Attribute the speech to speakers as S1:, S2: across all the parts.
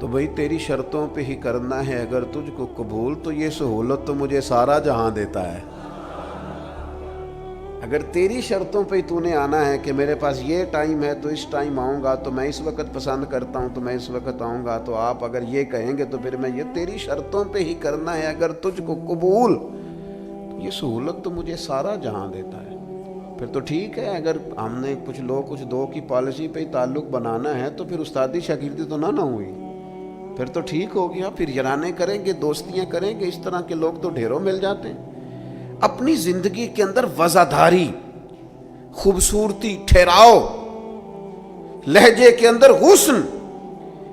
S1: تو بھئی تیری شرطوں پہ ہی کرنا ہے اگر تجھ کو قبول، تو یہ سہولت تو مجھے سارا جہاں دیتا ہے۔ اگر تیری شرطوں پہ ہی تو نے آنا ہے کہ میرے پاس یہ ٹائم ہے تو اس ٹائم آؤں گا، تو میں اس وقت پسند کرتا ہوں تو میں اس وقت آؤں گا، تو آپ اگر یہ کہیں گے تو پھر میں یہ تیری شرطوں پہ ہی کرنا ہے اگر تجھ کو قبول، تو یہ سہولت تو مجھے سارا جہاں دیتا ہے۔ پھر تو ٹھیک ہے، اگر ہم نے کچھ دو کی پالیسی پہ ہی تعلق بنانا ہے تو پھر استادی شاگردی تو نہ ہوئی، پھر تو ٹھیک ہو گیا، پھر یارانے کریں گے، دوستیاں کریں گے، اس طرح کے لوگ تو ڈھیروں مل جاتے ہیں۔ اپنی زندگی کے اندر وزاداری، خوبصورتی، ٹھہراؤ، لہجے کے اندر حسن،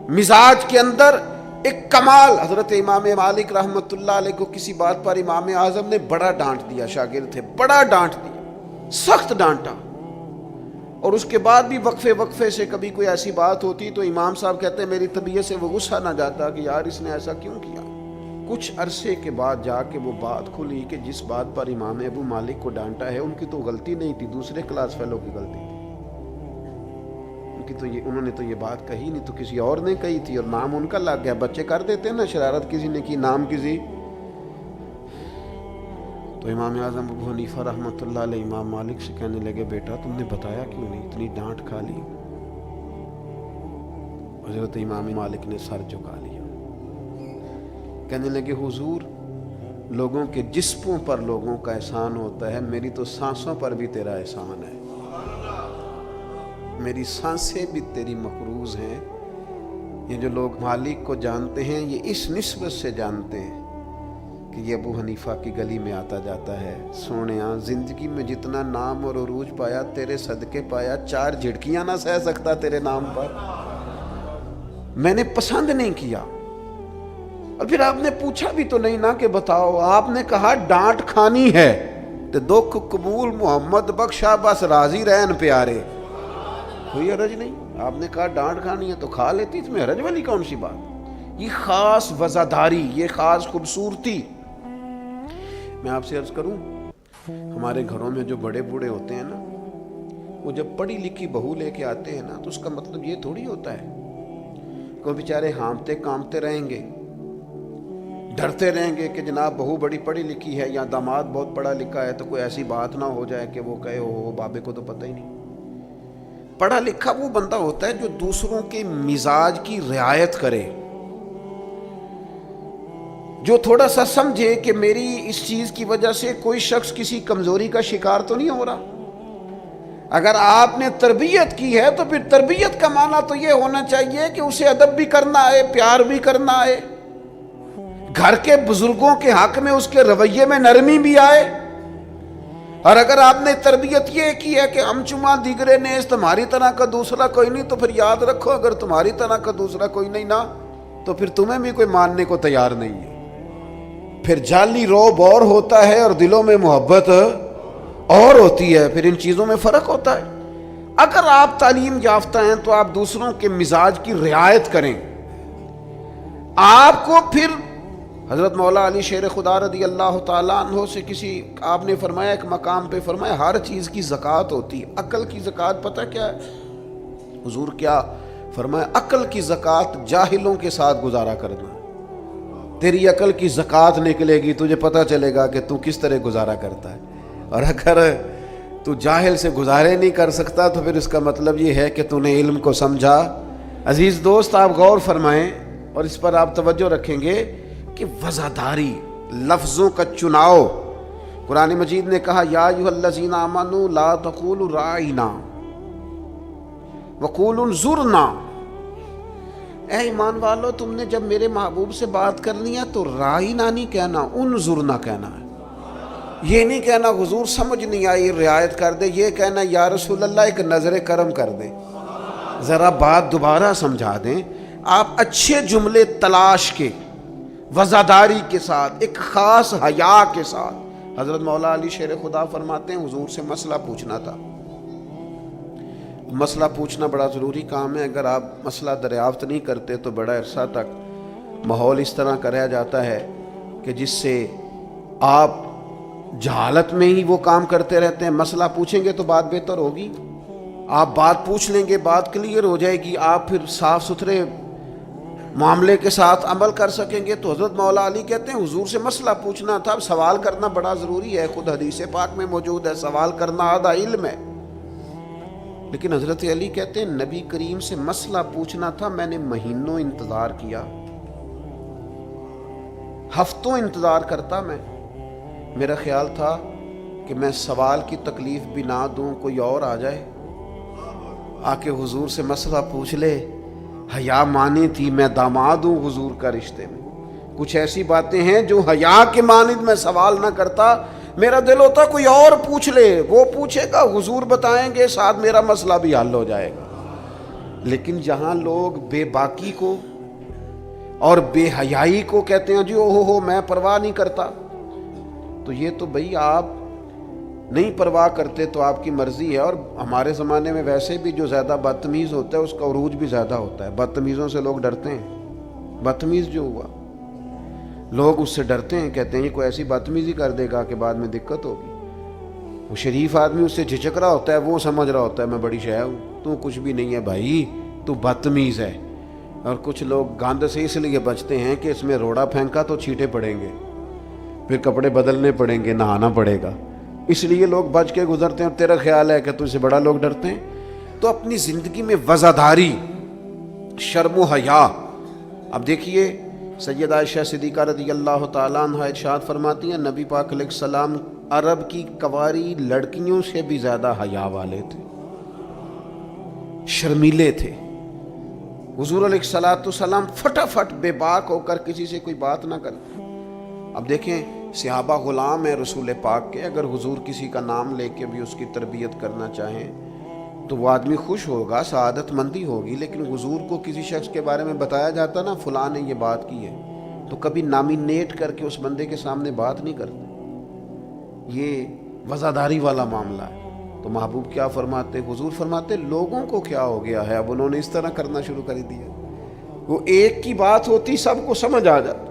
S1: مزاج کے اندر ایک کمال۔ حضرت امام مالک رحمۃ اللہ علیہ کو کسی بات پر امام اعظم نے بڑا ڈانٹ دیا، شاگرد تھے، بڑا ڈانٹ دیا، سخت ڈانٹا، اور اس کے بعد بھی وقفے سے کبھی کوئی ایسی بات ہوتی تو امام صاحب کہتے ہیں میری طبیعت سے وہ غصہ نہ جاتا کہ یار اس نے ایسا کیوں کیا۔ کچھ عرصے کے بعد جا کے وہ بات کھلی کہ جس بات پر امام ابو مالک کو ڈانٹا ہے ان کی تو غلطی نہیں تھی، دوسرے کلاس فیلو کی غلطی تھی، انہوں نے تو یہ بات کہی نہیں، تو کسی اور نے کہی تھی اور نام ان کا لگ گیا۔ بچے کر دیتے ہیں نا شرارت، کسی نے کی، نام کسی۔ تو امام اعظم ابو حنیفہ رحمۃ اللہ علیہ امام مالک سے کہنے لگے بیٹا تم نے بتایا کیوں نہیں، اتنی ڈانٹ کھا لی۔ حضرت امام مالک نے سر جھکا لیا، کہنے لگے حضور لوگوں کے جسموں پر لوگوں کا احسان ہوتا ہے، میری تو سانسوں پر بھی تیرا احسان ہے، میری سانسیں بھی تیری مقروض ہیں۔ یہ جو لوگ مالک کو جانتے ہیں یہ اس نسبت سے جانتے ہیں کہ یہ ابو حنیفہ کی گلی میں آتا جاتا ہے۔ سونیاں زندگی میں جتنا نام اور عروج پایا تیرے صدقے پایا، 4 جھڑکیاں نہ سہ سکتا تیرے نام پر، میں نے پسند نہیں کیا۔ اور پھر آپ نے پوچھا بھی تو نہیں نا کہ بتاؤ، آپ نے کہا ڈانٹ کھانی ہے تو دکھ قبول محمد بخشا بس راضی رہن پیارے، کوئی حرج نہیں۔ آپ نے کہا ڈانٹ کھانی ہے تو کھا لیتی، اس میں حرج والی کون سی بات؟ یہ خاص وزاداری، یہ خاص خوبصورتی۔ میں آپ سے عرض کروں، ہمارے گھروں میں جو بڑے بوڑھے ہوتے ہیں نا، وہ جب پڑھی لکھی بہو لے کے آتے ہیں نا تو اس کا مطلب یہ تھوڑی ہوتا ہے کہ وہ بیچارے ہانپتے کامتے رہیں گے، ڈرتے رہیں گے کہ جناب بہو بڑی پڑھی لکھی ہے یا داماد بہت پڑھا لکھا ہے تو کوئی ایسی بات نہ ہو جائے کہ وہ کہے ہو بابے کو تو پتہ ہی نہیں۔ پڑھا لکھا وہ بندہ ہوتا ہے جو دوسروں کے مزاج کی رعایت کرے، جو تھوڑا سا سمجھے کہ میری اس چیز کی وجہ سے کوئی شخص کسی کمزوری کا شکار تو نہیں ہو رہا۔ اگر آپ نے تربیت کی ہے تو پھر تربیت کا معنی تو یہ ہونا چاہیے کہ اسے ادب بھی کرنا آئے، پیار بھی کرنا آئے، گھر کے بزرگوں کے حق میں اس کے رویے میں نرمی بھی آئے۔ اور اگر آپ نے تربیت یہ کی ہے کہ ہم چما دیگرے نیز تمہاری طرح کا دوسرا کوئی نہیں، تو پھر یاد رکھو اگر تمہاری طرح کا دوسرا کوئی نہیں نا تو پھر تمہیں بھی کوئی ماننے کو تیار نہیں ہے۔ پھر جعلی روب اور ہوتا ہے اور دلوں میں محبت اور ہوتی ہے، پھر ان چیزوں میں فرق ہوتا ہے۔ اگر آپ تعلیم یافتہ ہیں تو آپ دوسروں کے مزاج کی رعایت کریں، آپ کو پھر حضرت مولا علی شیر خدا رضی اللہ تعالیٰ عنہ سے کسی آپ نے فرمایا ایک مقام پہ فرمایا ہر چیز کی زکوٰۃ ہوتی ہے، عقل کی زکوٰۃ پتہ کیا ہے حضور؟ کیا فرمایا؟ عقل کی زکوٰۃ جاہلوں کے ساتھ گزارا کرنا۔ تیری عقل کی زکوٰۃ نکلے گی، تجھے پتہ چلے گا کہ تو کس طرح گزارا کرتا ہے، اور اگر تو جاہل سے گزارے نہیں کر سکتا تو پھر اس کا مطلب یہ ہے کہ تو نے علم کو سمجھا۔ عزیز دوست آپ غور فرمائیں اور اس پر آپ توجہ رکھیں گے کہ وزاداری، لفظوں کا چناؤ۔ قرآن مجید نے کہا یا ایھا الذین آمنوا لا تقولوا راعنا وقولوا انظرنا، اے ایمان والو تم نے جب میرے محبوب سے بات کرنی ہے تو راعنا نہیں کہنا، انظرنا کہنا ہے۔ یہ نہیں کہنا حضور سمجھ نہیں آئی رعایت کر دے، یہ کہنا یا رسول اللہ ایک نظر کرم کر دے، ذرا بات دوبارہ سمجھا دیں۔ آپ اچھے جملے تلاش کے وزاداری کے ساتھ، ایک خاص حیا کے ساتھ۔ حضرت مولا علی شیر خدا فرماتے ہیں حضور سے مسئلہ پوچھنا تھا۔ مسئلہ پوچھنا بڑا ضروری کام ہے، اگر آپ مسئلہ دریافت نہیں کرتے تو بڑا عرصہ تک ماحول اس طرح کا رہ جاتا ہے کہ جس سے آپ جہالت میں ہی وہ کام کرتے رہتے ہیں۔ مسئلہ پوچھیں گے تو بات بہتر ہوگی، آپ بات پوچھ لیں گے، بات کلیئر ہو جائے گی، آپ پھر صاف ستھرے معاملے کے ساتھ عمل کر سکیں گے. تو حضرت مولا علی کہتے ہیں حضور سے مسئلہ پوچھنا تھا. اب سوال کرنا بڑا ضروری ہے، خود حدیث پاک میں موجود ہے سوال کرنا آدھا علم ہے. لیکن حضرت علی کہتے ہیں نبی کریم سے مسئلہ پوچھنا تھا، میں نے مہینوں انتظار کیا، ہفتوں انتظار کرتا. میرا خیال تھا کہ میں سوال کی تکلیف بھی نہ دوں، کوئی اور آ جائے آ کے حضور سے مسئلہ پوچھ لے. حیا مانی تھی میں داماد ہوں حضور کا رشتے میں. کچھ ایسی باتیں ہیں جو حیا کے مانند میں سوال نہ کرتا. میرا دل ہوتا کوئی اور پوچھ لے، وہ پوچھے گا حضور بتائیں گے، ساتھ میرا مسئلہ بھی حل ہو جائے گا. لیکن جہاں لوگ بے باکی کو اور بے حیائی کو کہتے ہیں جی او میں پرواہ نہیں کرتا، تو یہ تو بھئی آپ نہیں پرواہ کرتے تو آپ کی مرضی ہے. اور ہمارے زمانے میں ویسے بھی جو زیادہ بدتمیز ہوتا ہے اس کا عروج بھی زیادہ ہوتا ہے. بدتمیزوں سے لوگ ڈرتے ہیں. بدتمیز جو ہوا لوگ اس سے ڈرتے ہیں، کہتے ہیں یہ کوئی ایسی بدتمیزی کر دے گا کہ بعد میں دقت ہوگی. وہ شریف آدمی اس سے جھجک رہا ہوتا ہے، وہ سمجھ رہا ہوتا ہے میں بڑی شے ہوں، تو کچھ بھی نہیں ہے بھائی، تو بدتمیز ہے. اور کچھ لوگ گاند سے اس لیے بچتے ہیں کہ اس میں روڑا پھینکا تو چھینٹے پڑیں گے، پھر کپڑے بدلنے پڑیں گے، نہانا پڑے گا، اس لیے لوگ بچ کے گزرتے ہیں. اور تیرا خیال ہے کہ تجھ سے بڑا لوگ ڈرتے ہیں. تو اپنی زندگی میں وزاداری، شرم و حیا. اب دیکھیے سیدہ عائشہ صدیقہ رضی اللہ تعالیٰ عنہ ارشاد فرماتی ہیں نبی پاک علیہ السلام عرب کی کنواری لڑکیوں سے بھی زیادہ حیا والے تھے، شرمیلے تھے. حضور علیہ السلام فٹافٹ بے باک ہو کر کسی سے کوئی بات نہ کرتے. اب دیکھیں صحابہ غلام ہیں رسول پاک کے، اگر حضور کسی کا نام لے کے بھی اس کی تربیت کرنا چاہیں تو وہ آدمی خوش ہوگا، سعادت مندی ہوگی. لیکن حضور کو کسی شخص کے بارے میں بتایا جاتا نا فلاں نے یہ بات کی ہے، تو کبھی نامینیٹ کر کے اس بندے کے سامنے بات نہیں کرتے. یہ وزاداری والا معاملہ ہے. تو محبوب کیا فرماتے؟ حضور فرماتے لوگوں کو کیا ہو گیا ہے، اب انہوں نے اس طرح کرنا شروع کر دیا. وہ ایک کی بات ہوتی سب کو سمجھ آ جاتا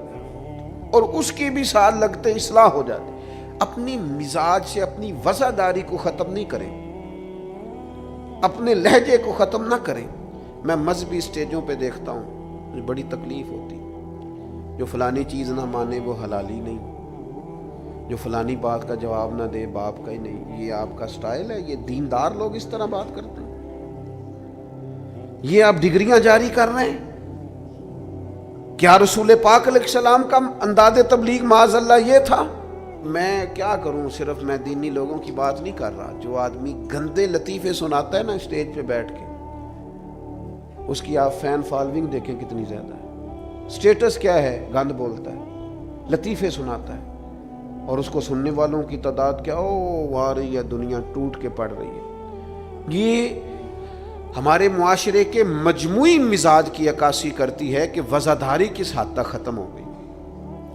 S1: اور اس کی بھی ساتھ لگتے اصلاح ہو جاتی. اپنی مزاج سے اپنی وزاداری کو ختم نہیں کریں، اپنے لہجے کو ختم نہ کریں. میں مذہبی اسٹیجوں پہ دیکھتا ہوں مجھے بڑی تکلیف ہوتی، جو فلانی چیز نہ مانے وہ حلالی نہیں، جو فلانی بات کا جواب نہ دے باپ کا ہی نہیں. یہ آپ کا سٹائل ہے؟ یہ دیندار لوگ اس طرح بات کرتے ہیں؟ یہ آپ ڈگریاں جاری کر رہے ہیں؟ کیا رسول پاک علیہ السلام کا انداز تبلیغ معاذ اللہ یہ تھا؟ میں کیا کروں، صرف میں دینی لوگوں کی بات نہیں کر رہا. جو آدمی گندے لطیفے سناتا ہے نا اسٹیج پہ بیٹھ کے، اس کی آپ فین فالوئنگ دیکھیں کتنی زیادہ ہے. سٹیٹس کیا ہے؟ گند بولتا ہے، لطیفے سناتا ہے، اور اس کو سننے والوں کی تعداد کیا آ رہی ہے، دنیا ٹوٹ کے پڑ رہی ہے. یہ ہمارے معاشرے کے مجموعی مزاج کی عکاسی کرتی ہے کہ وزاداری کس حد تک ختم ہو گئی.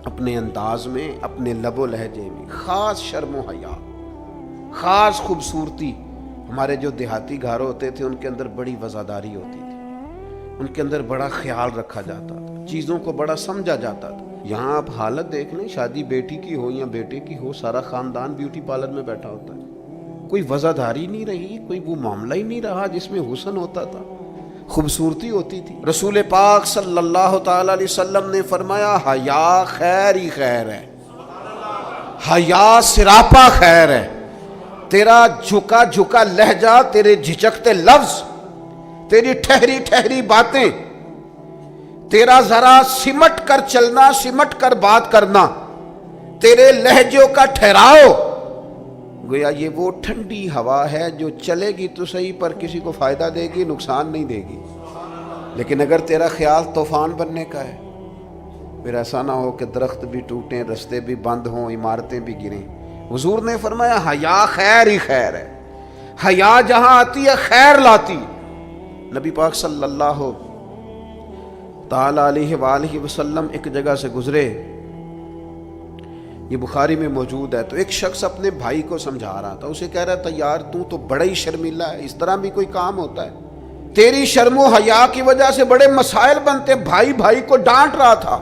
S1: اپنے انداز میں، اپنے لب و لہجے میں خاص شرم و حیا، خاص خوبصورتی. ہمارے جو دیہاتی گھر ہوتے تھے ان کے اندر بڑی وزاداری ہوتی تھی، ان کے اندر بڑا خیال رکھا جاتا تھا، چیزوں کو بڑا سمجھا جاتا تھا. یہاں آپ حالت دیکھ لیں، شادی بیٹی کی ہو یا بیٹے کی ہو، سارا خاندان بیوٹی پارلر میں بیٹھا ہوتا ہے. کوئی وزاداری نہیں رہی، کوئی وہ معاملہ ہی نہیں رہا جس میں حسن ہوتا تھا، خوبصورتی ہوتی تھی. رسول پاک صلی اللہ تعالی علیہ وسلم نے فرمایا حیا خیر ہی خیر ہے، حیا سراپا خیر ہے. تیرا جھکا جھکا لہجہ، تیرے جھجکتے لفظ، تیری ٹھہری ٹھہری باتیں، تیرا ذرا سمٹ کر چلنا، سمٹ کر بات کرنا، تیرے لہجوں کا ٹھہراؤ، گویا یہ وہ ٹھنڈی ہوا ہے جو چلے گی تو صحیح پر کسی کو فائدہ دے گی، نقصان نہیں دے گی. لیکن اگر تیرا خیال طوفان بننے کا ہے، پھر ایسا نہ ہو کہ درخت بھی ٹوٹیں، رستے بھی بند ہوں، عمارتیں بھی گریں. حضور نے فرمایا حیا خیر ہی خیر ہے، حیا جہاں آتی ہے خیر لاتی. نبی پاک صلی اللہ تعالی علیہ وآلہ وسلم ایک جگہ سے گزرے، یہ بخاری میں موجود ہے. تو ایک شخص اپنے بھائی کو سمجھا رہا تھا، اسے کہہ رہا تھا یار تو بڑا ہی شرمیلا ہے، اس طرح بھی کوئی کام ہوتا ہے؟ تیری شرم و حیا کی وجہ سے بڑے مسائل بنتے. بھائی کو ڈانٹ رہا تھا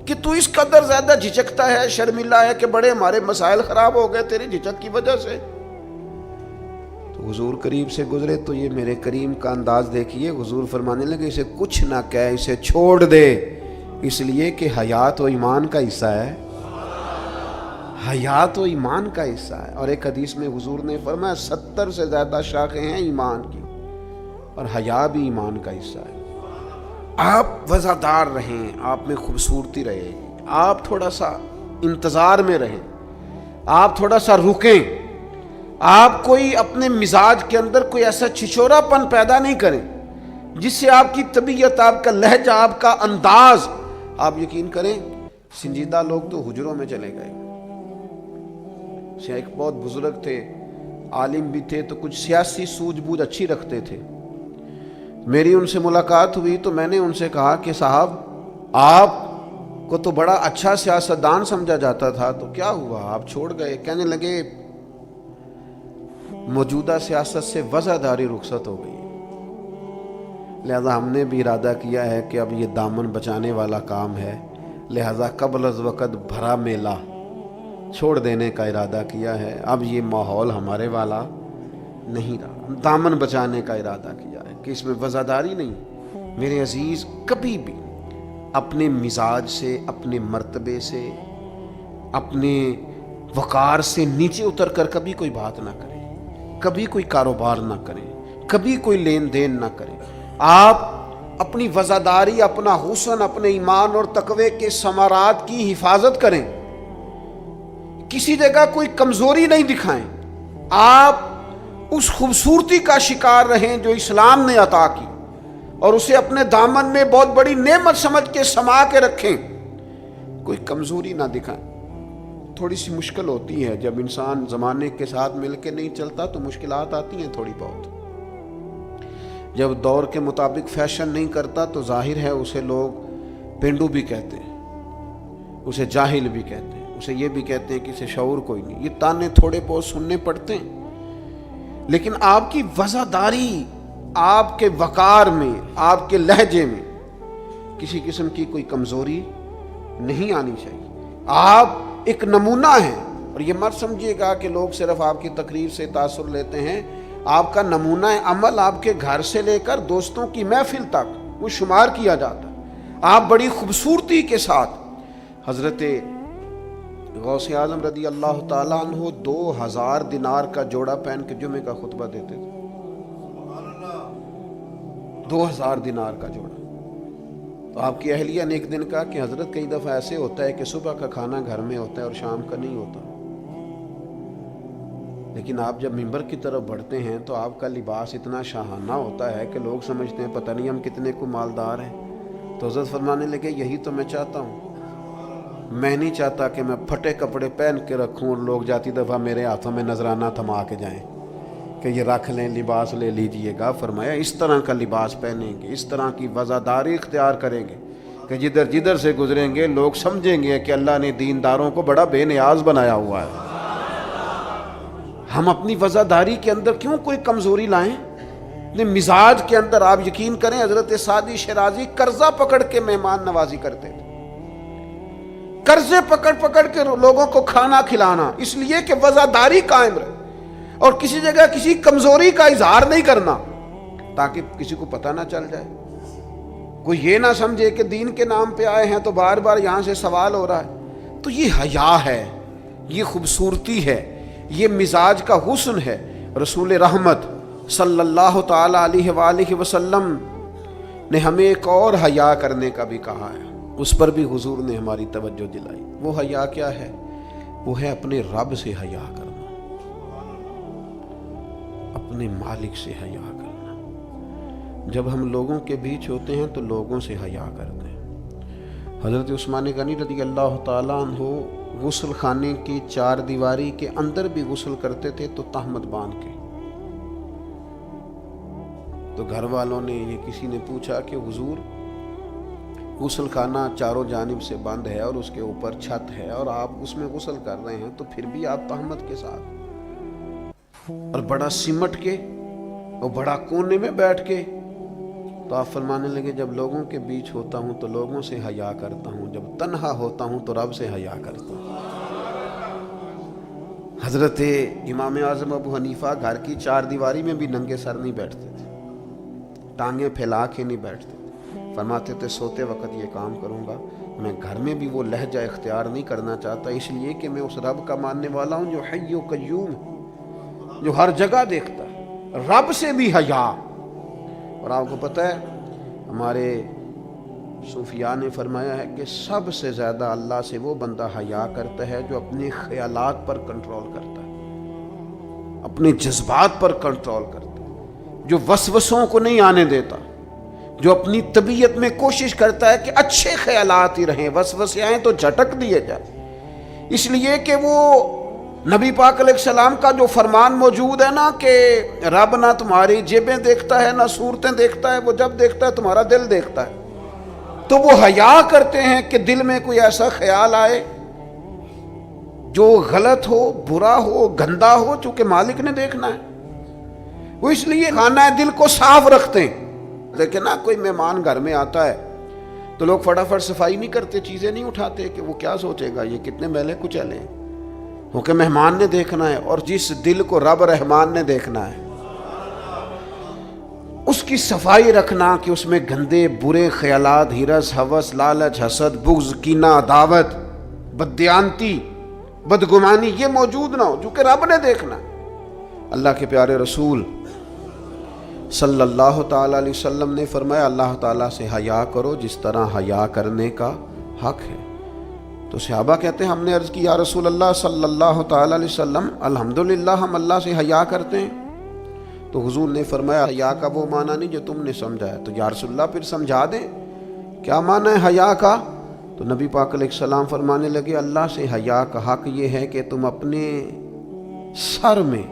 S1: کہ تو اس قدر زیادہ جھجکتا ہے، شرمیلا ہے کہ بڑے ہمارے مسائل خراب ہو گئے تیری جھجک کی وجہ سے. تو حضور قریب سے گزرے تو یہ میرے کریم کا انداز دیکھیے، حضور فرمانے لگے اسے کچھ نہ کہہ، اسے چھوڑ دے، اس لیے کہ حیات و ایمان کا حصہ ہے، حیات و ایمان کا حصہ ہے۔ اور ایک حدیث میں حضور نے فرمایا 70 سے زیادہ شاخیں ہیں ایمان کی، اور حیا بھی ایمان کا حصہ ہے۔ آپ وزادار رہیں، آپ میں خوبصورتی رہے، آپ تھوڑا سا انتظار میں رہیں، آپ تھوڑا سا رکیں، آپ کوئی اپنے مزاج کے اندر کوئی ایسا چھچورا پن پیدا نہیں کریں جس سے آپ کی طبیعت، آپ کا لہجہ، آپ کا انداز، آپ یقین کریں سنجیدہ لوگ تو حجروں میں چلے گئے۔ ایک بہت بزرگ تھے، عالم بھی تھے، تو کچھ سیاسی سوجھ بوجھ اچھی رکھتے تھے۔ میری ان سے ملاقات ہوئی تو میں نے ان سے کہا کہ صاحب آپ کو تو بڑا اچھا سیاستدان سمجھا جاتا تھا، تو کیا ہوا آپ چھوڑ گئے؟ کہنے لگے موجودہ سیاست سے وزاداری رخصت ہو گئی، لہذا ہم نے بھی ارادہ کیا ہے کہ اب یہ دامن بچانے والا کام ہے، لہذا قبل از وقت بھرا میلہ چھوڑ دینے کا ارادہ کیا ہے، اب یہ ماحول ہمارے والا نہیں رہا، دامن بچانے کا ارادہ کیا ہے کہ اس میں وزاداری نہیں۔ میرے عزیز، کبھی بھی اپنے مزاج سے، اپنے مرتبے سے، اپنے وقار سے نیچے اتر کر کبھی کوئی بات نہ کریں، کبھی کوئی کاروبار نہ کریں، کبھی کوئی لین دین نہ کریں۔ آپ اپنی وزاداری، اپنا حسن، اپنے ایمان اور تقوی کے ثمرات کی حفاظت کریں، کسی جگہ کوئی کمزوری نہیں دکھائیں، آپ اس خوبصورتی کا شکار رہیں جو اسلام نے عطا کی، اور اسے اپنے دامن میں بہت بڑی نعمت سمجھ کے سما کے رکھیں، کوئی کمزوری نہ دکھائیں۔ تھوڑی سی مشکل ہوتی ہے جب انسان زمانے کے ساتھ مل کے نہیں چلتا تو مشکلات آتی ہیں تھوڑی بہت، جب دور کے مطابق فیشن نہیں کرتا تو ظاہر ہے اسے لوگ پینڈو بھی کہتے ہیں، اسے جاہل بھی کہتے ہیں، اسے یہ بھی کہتے ہیں کہ اسے شعور کوئی نہیں، یہ تانے تھوڑے بہت سننے پڑتے ہیں، لیکن آپ کی وزاداری، آپ کے وقار میں، آپ کے لہجے میں کسی قسم کی کوئی کمزوری نہیں آنی چاہیے۔ آپ ایک نمونہ ہیں، اور یہ مت سمجھیے گا کہ لوگ صرف آپ کی تقریر سے تاثر لیتے ہیں، آپ کا نمونہ عمل آپ کے گھر سے لے کر دوستوں کی محفل تک وہ شمار کیا جاتا ہے۔ آپ بڑی خوبصورتی کے ساتھ، حضرت غوث اعظم رضی اللہ تعالیٰ عنہ 2000 دینار کا جوڑا پہن کے جمعے کا خطبہ دیتے تھے، 2000 دینار کا جوڑا۔ تو آپ کی اہلیہ نے ایک دن کہا کہ حضرت کئی دفعہ ایسے ہوتا ہے کہ صبح کا کھانا گھر میں ہوتا ہے اور شام کا نہیں ہوتا، لیکن آپ جب ممبر کی طرف بڑھتے ہیں تو آپ کا لباس اتنا شاہانہ ہوتا ہے کہ لوگ سمجھتے ہیں پتہ نہیں ہم کتنے کو مالدار ہیں۔ تو حضرت فرمانے لگے یہی تو میں چاہتا ہوں، میں نہیں چاہتا کہ میں پھٹے کپڑے پہن کے رکھوں اور لوگ جاتی دفعہ میرے ہاتھوں میں نذرانہ تھما کے جائیں کہ یہ رکھ لیں، لباس لے لیجئے گا۔ فرمایا اس طرح کا لباس پہنیں گے، اس طرح کی وزاداری اختیار کریں گے کہ جدھر جدھر سے گزریں گے لوگ سمجھیں گے کہ اللہ نے دینداروں کو بڑا بے نیاز بنایا ہوا ہے۔ ہم اپنی وزاداری کے اندر کیوں کوئی کمزوری لائیں؟ اپنے مزاج کے اندر آپ یقین کریں حضرت سعدی شیرازی قرضہ پکڑ کے مہمان نوازی کرتے تھے، قرضے پکڑ پکڑ کے لوگوں کو کھانا کھلانا، اس لیے کہ وزاداری قائم رہے، اور کسی جگہ کسی کمزوری کا اظہار نہیں کرنا تاکہ کسی کو پتہ نہ چل جائے، کوئی یہ نہ سمجھے کہ دین کے نام پہ آئے ہیں تو بار بار یہاں سے سوال ہو رہا ہے۔ تو یہ حیا ہے، یہ خوبصورتی ہے، یہ مزاج کا حسن ہے۔ رسول رحمت صلی اللہ تعالی علیہ وآلہ وسلم نے ہمیں ایک اور حیا کرنے کا بھی کہا ہے، اس پر بھی حضور نے ہماری توجہ دلائی۔ وہ حیا کیا ہے؟ وہ ہے اپنے رب سے حیا کرنا، اپنے مالک سے حیا کرنا۔ جب ہم لوگوں کے بیچ ہوتے ہیں تو لوگوں سے حیا کرتے ہیں۔ حضرت عثمان غنی رضی اللہ تعالیٰ عنہ غسل خانے کی 4 دیواری کے اندر بھی غسل کرتے تھے تو تہمت باندھ کے۔ تو گھر والوں نے، یہ کسی نے پوچھا کہ حضور غسل خانہ چاروں جانب سے بند ہے اور اس کے اوپر چھت ہے اور آپ اس میں غسل کر رہے ہیں، تو پھر بھی آپ تہمت کے ساتھ اور بڑا سمٹ کے اور بڑا کونے میں بیٹھ کے۔ تو آپ فرمانے لگے جب لوگوں کے بیچ ہوتا ہوں تو لوگوں سے حیا کرتا ہوں، جب تنہا ہوتا ہوں تو رب سے حیا کرتا ہوں۔ حضرت امام اعظم ابو حنیفہ گھر کی چار دیواری میں بھی ننگے سر نہیں بیٹھتے تھے، ٹانگیں پھیلا کے نہیں بیٹھتے تھے، فرماتے تھے سوتے وقت یہ کام کروں گا، میں گھر میں بھی وہ لہجہ اختیار نہیں کرنا چاہتا، اس لیے کہ میں اس رب کا ماننے والا ہوں جو حی و قیوم ہے، جو ہر جگہ دیکھتا ہے، رب سے بھی حیا۔ اور آپ کو پتہ ہے ہمارے صوفیاء نے فرمایا ہے کہ سب سے زیادہ اللہ سے وہ بندہ حیا کرتا ہے جو اپنے خیالات پر کنٹرول کرتا ہے، اپنے جذبات پر کنٹرول کرتا ہے، جو وسوسوں کو نہیں آنے دیتا، جو اپنی طبیعت میں کوشش کرتا ہے کہ اچھے خیالات ہی رہیں، وسوسے آئیں تو جھٹک دیے جائیں، اس لیے کہ وہ نبی پاک علیہ السلام کا جو فرمان موجود ہے نا کہ رب نہ تمہاری جیبیں دیکھتا ہے نہ صورتیں دیکھتا ہے، وہ جب دیکھتا ہے تمہارا دل دیکھتا ہے، تو وہ حیا کرتے ہیں کہ دل میں کوئی ایسا خیال آئے جو غلط ہو، برا ہو، گندا ہو، چونکہ مالک نے دیکھنا ہے، وہ اس لیے خانہ دل کو صاف رکھتے ہیں۔ لیکن نا کوئی مہمان گھر میں آتا ہے تو لوگ فٹافٹ صفائی نہیں کرتے، چیزیں نہیں اٹھاتے کہ وہ کیا سوچے گا، یہ کتنے میلے کچیلے ہیں، کیونکہ مہمان نے دیکھنا ہے، اور جس دل کو رب رحمان نے دیکھنا ہے اس کی صفائی رکھنا کہ اس میں گندے برے خیالات، ہرس، ہوس، لالچ، حسد، بغض، کینہ، عداوت، بددیانتی، بدگمانی یہ موجود نہ ہو، چونکہ رب نے دیکھنا ہے۔ اللہ کے پیارے رسول صلی اللہ تعالیٰ علیہ وسلم نے فرمایا اللہ تعالیٰ سے حیا کرو جس طرح حیا کرنے کا حق ہے۔ تو صحابہ کہتے ہیں ہم نے عرض کی یا رسول اللہ صلی اللہ تعالیٰ علیہ وسلم الحمدللہ ہم اللہ سے حیا کرتے ہیں، تو حضور نے فرمایا حیا کا وہ معنی نہیں جو تم نے سمجھا ہے، تو یا رسول اللہ پھر سمجھا دیں کیا معنی ہے حیا کا؟ تو نبی پاک علیہ السلام فرمانے لگے اللہ سے حیا کا حق یہ ہے کہ تم اپنے سر میں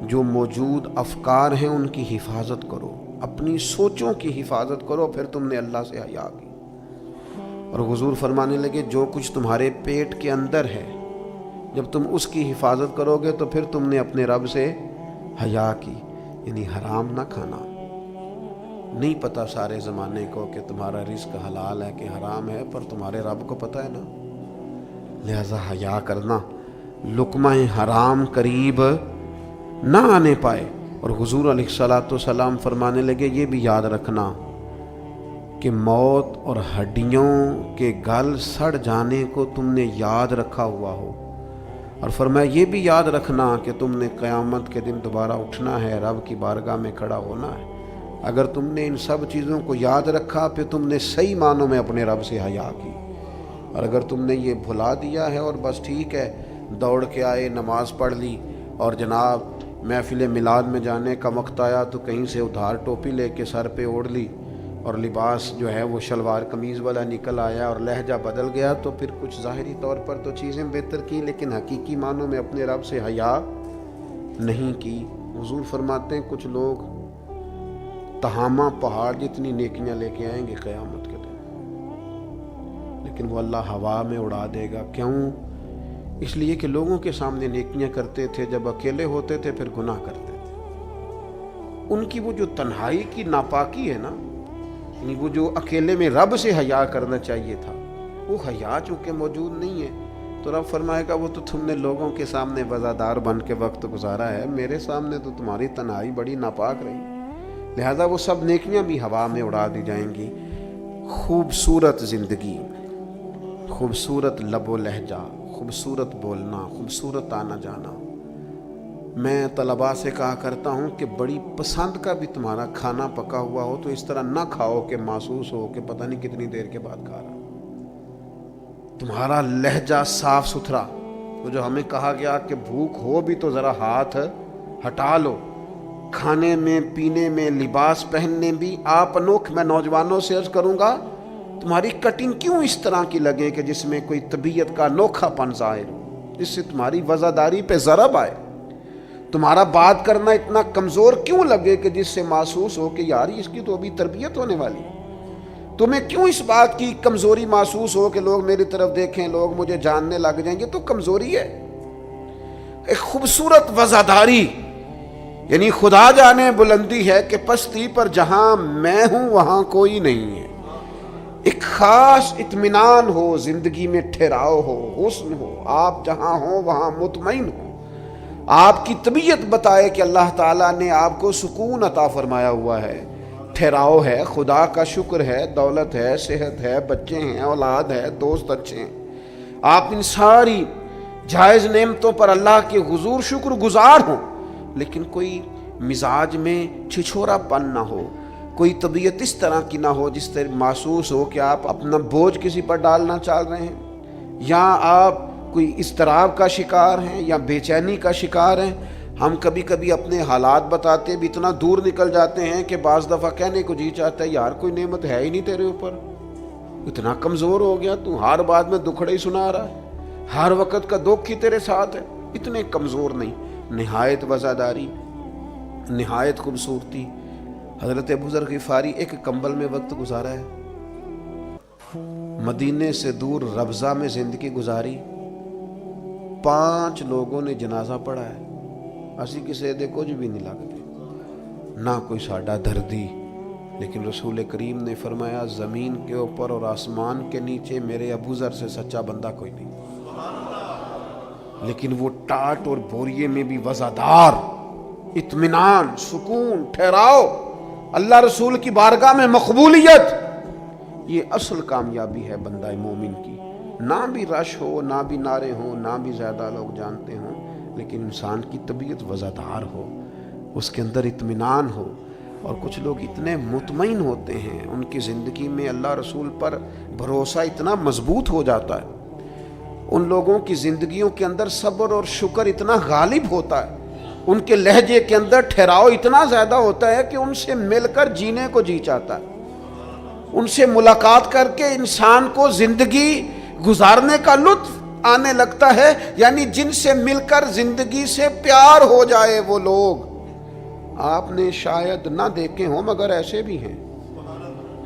S1: جو موجود افکار ہیں ان کی حفاظت کرو، اپنی سوچوں کی حفاظت کرو، پھر تم نے اللہ سے حیا کی۔ اور حضور فرمانے لگے جو کچھ تمہارے پیٹ کے اندر ہے جب تم اس کی حفاظت کرو گے تو پھر تم نے اپنے رب سے حیا کی، یعنی حرام نہ کھانا۔ نہیں پتہ سارے زمانے کو کہ تمہارا رزق حلال ہے کہ حرام ہے، پر تمہارے رب کو پتہ ہے نا، لہذا حیا کرنا، لقمہ حرام قریب نہ آنے پائے۔ اور حضور علیہ الصلاۃ والسلام فرمانے لگے یہ بھی یاد رکھنا کہ موت اور ہڈیوں کے گل سڑ جانے کو تم نے یاد رکھا ہوا ہو، اور فرمایا یہ بھی یاد رکھنا کہ تم نے قیامت کے دن دوبارہ اٹھنا ہے، رب کی بارگاہ میں کھڑا ہونا ہے۔ اگر تم نے ان سب چیزوں کو یاد رکھا پھر تم نے صحیح معنوں میں اپنے رب سے حیا کی، اور اگر تم نے یہ بھلا دیا ہے اور بس ٹھیک ہے دوڑ کے آئے، نماز پڑھ لی، اور جناب محفل میلاد میں جانے کا وقت آیا تو کہیں سے ادھار ٹوپی لے کے سر پہ اوڑھ لی اور لباس جو ہے وہ شلوار قمیض والا نکل آیا اور لہجہ بدل گیا، تو پھر کچھ ظاہری طور پر تو چیزیں بہتر کی لیکن حقیقی معنوں میں اپنے رب سے حیا نہیں کی۔ حضور فرماتے ہیں کچھ لوگ تہامہ پہاڑ جتنی نیکیاں لے کے آئیں گے قیامت کے دن، لیکن وہ اللہ ہوا میں اڑا دے گا۔ کیوں؟ اس لیے کہ لوگوں کے سامنے نیکیاں کرتے تھے، جب اکیلے ہوتے تھے پھر گناہ کرتے تھے۔ ان کی وہ جو تنہائی کی ناپاکی ہے نا، یعنی وہ جو اکیلے میں رب سے حیا کرنا چاہیے تھا، وہ حیا چونکہ موجود نہیں ہے تو رب فرمائے گا وہ تو تم نے لوگوں کے سامنے وزادار بن کے وقت گزارا ہے، میرے سامنے تو تمہاری تنہائی بڑی ناپاک رہی، لہذا وہ سب نیکیاں بھی ہوا میں اڑا دی جائیں گی۔ خوبصورت زندگی، خوبصورت لب و لہجہ، خوبصورت بولنا، خوبصورت آنا جانا۔ میں طلباء سے کہا کرتا ہوں کہ بڑی پسند کا بھی تمہارا کھانا پکا ہوا ہو تو اس طرح نہ کھاؤ کہ محسوس ہو کہ پتہ نہیں کتنی دیر کے بعد کھا رہا۔ تمہارا لہجہ صاف ستھرا، تو جو ہمیں کہا گیا کہ بھوک ہو بھی تو ذرا ہاتھ ہٹا لو، کھانے میں، پینے میں، لباس پہننے بھی آپ انوکھ۔ میں نوجوانوں سے عرض کروں گا تمہاری کٹنگ کیوں اس طرح کی لگے کہ جس میں کوئی طبیعت کا انوکھا پن ظاہر ہو، جس سے تمہاری وزاداری پہ ضرب آئے۔ تمہارا بات کرنا اتنا کمزور کیوں لگے کہ جس سے محسوس ہو کہ یار اس کی تو ابھی تربیت ہونے والی ہے۔ تمہیں کیوں اس بات کی کمزوری محسوس ہو کہ لوگ میری طرف دیکھیں، لوگ مجھے جاننے لگ جائیں گے، تو کمزوری ہے۔ ایک خوبصورت وزاداری، یعنی خدا جانے بلندی ہے کہ پستی پر جہاں میں ہوں وہاں کوئی نہیں ہے، ایک خاص اطمینان ہو، زندگی میں ٹھہراؤ ہو، حسن ہو، آپ جہاں ہوں وہاں مطمئن ہو، آپ کی طبیعت بتائے کہ اللہ تعالیٰ نے آپ کو سکون عطا فرمایا ہوا ہے، ٹھہراؤ ہے، خدا کا شکر ہے، دولت ہے، صحت ہے، بچے ہیں، اولاد ہے، دوست اچھے ہیں، آپ ان ساری جائز نعمتوں پر اللہ کے حضور شکر گزار ہوں، لیکن کوئی مزاج میں چھچھورا پن نہ ہو، کوئی طبیعت اس طرح کی نہ ہو جس طرح محسوس ہو کہ آپ اپنا بوجھ کسی پر ڈالنا چاہ رہے ہیں، یا آپ کوئی اضطراب کا شکار ہیں یا بے چینی کا شکار ہیں۔ ہم کبھی کبھی اپنے حالات بتاتے بھی اتنا دور نکل جاتے ہیں کہ بعض دفعہ کہنے کو جی چاہتا ہے یار کوئی نعمت ہے ہی نہیں تیرے اوپر، اتنا کمزور ہو گیا تو، ہر بات میں دکھڑے ہی سنا رہا ہے، ہر وقت کا دکھ ہی تیرے ساتھ ہے، اتنے کمزور نہیں۔ نہایت وفاداری، نہایت خوبصورتی۔ حضرت ابو ذر غفاری ایک کمبل میں وقت گزارا ہے، مدینے سے دور ربضہ میں زندگی گزاری، 5 لوگوں نے جنازہ پڑھا ہے، اسی کسی دے کچھ بھی نہیں لگتے، نہ کوئی ساڈا دردی، لیکن رسول کریم نے فرمایا زمین کے اوپر اور آسمان کے نیچے میرے ابو ذر سے سچا بندہ کوئی نہیں، لیکن وہ ٹاٹ اور بوریے میں بھی وزادار، اطمینان، سکون، ٹھہراؤ، اللہ رسول کی بارگاہ میں مقبولیت، یہ اصل کامیابی ہے بندہ مومن کی۔ نہ بھی رش ہو، نہ بھی نعرے ہوں، نہ بھی زیادہ لوگ جانتے ہوں، لیکن انسان کی طبیعت وزادار ہو، اس کے اندر اطمینان ہو۔ اور کچھ لوگ اتنے مطمئن ہوتے ہیں، ان کی زندگی میں اللہ رسول پر بھروسہ اتنا مضبوط ہو جاتا ہے، ان لوگوں کی زندگیوں کے اندر صبر اور شکر اتنا غالب ہوتا ہے، ان کے لہجے کے اندر ٹھہراؤ اتنا زیادہ ہوتا ہے کہ ان سے مل کر جینے کو جی چاہتا ہے، ان سے ملاقات کر کے انسان کو زندگی گزارنے کا لطف آنے لگتا ہے، یعنی جن سے مل کر زندگی سے پیار ہو جائے وہ لوگ آپ نے شاید نہ دیکھے ہوں مگر ایسے بھی ہیں،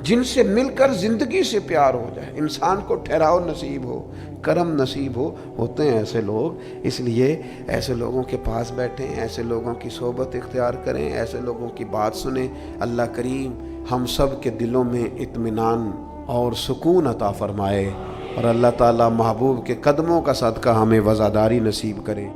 S1: جن سے مل کر زندگی سے پیار ہو جائے، انسان کو ٹھہراؤ نصیب ہو، کرم نصیب ہو، ہوتے ہیں ایسے لوگ۔ اس لیے ایسے لوگوں کے پاس بیٹھیں، ایسے لوگوں کی صحبت اختیار کریں، ایسے لوگوں کی بات سنیں۔ اللہ کریم ہم سب کے دلوں میں اطمینان اور سکون عطا فرمائے، اور اللہ تعالیٰ محبوب کے قدموں کا صدقہ ہمیں وفاداری نصیب کرے۔